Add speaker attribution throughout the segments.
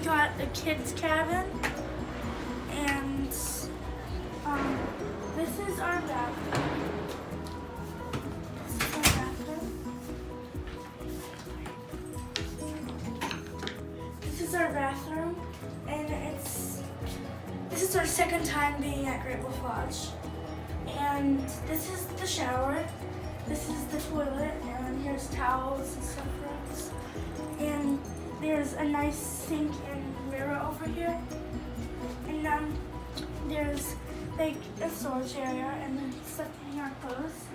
Speaker 1: got a kid's cabin, and this is our bathroom. This is our bathroom, and this is our second time being at Great Wolf Lodge. And this is the shower. This is the toilet, and here's towels and stuff for us. And there's a nice sink and mirror over here. And then there's like a storage area and then stuff to hang our clothes.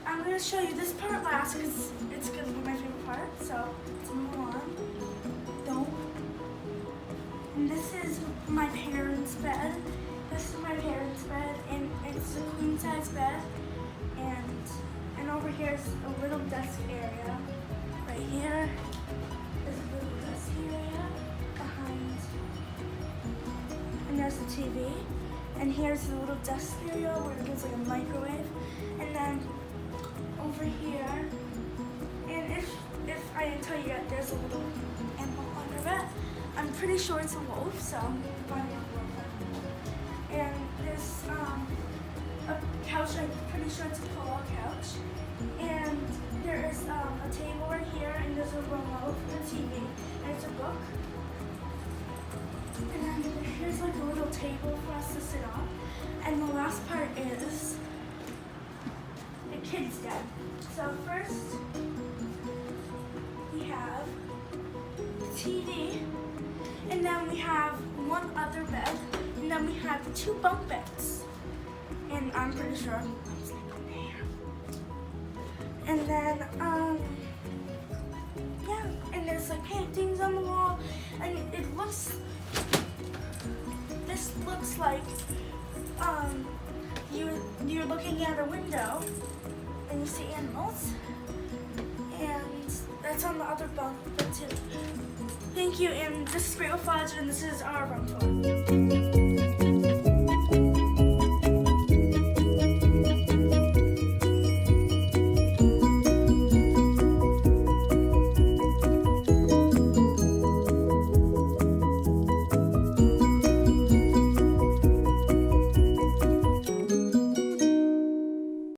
Speaker 1: I'm gonna show you this part last because it's gonna be my favorite part. So let's move on. Don't. And this is my parents' bed. This is my parents' bed, and it's a queen size bed. And over here is a little desk area. Right here is a little desk area behind. And there's the TV. And here's the little desk area where there's like a microwave. And then over here, and if I didn't tell you yet, there's a little animal under it. I'm pretty sure it's a wolf, so I'm finding a wolf. And there's a couch, I'm pretty sure it's a pull-out couch. And there is a table right here, and there's a remote for the TV, and it's a book. And then here's like a little table for us to sit on. And the last part is the kids' den. So first, we have the TV, and then we have one other bed, and then we have two bunk beds. And I'm pretty sure I'm sleeping there. And then, yeah, and there's like paintings on the wall, and this looks like, you're looking out a window, and you see animals, and that's on the other bunk bed too. Thank you, and this is Great Wolf Lodge, and this is our room tour.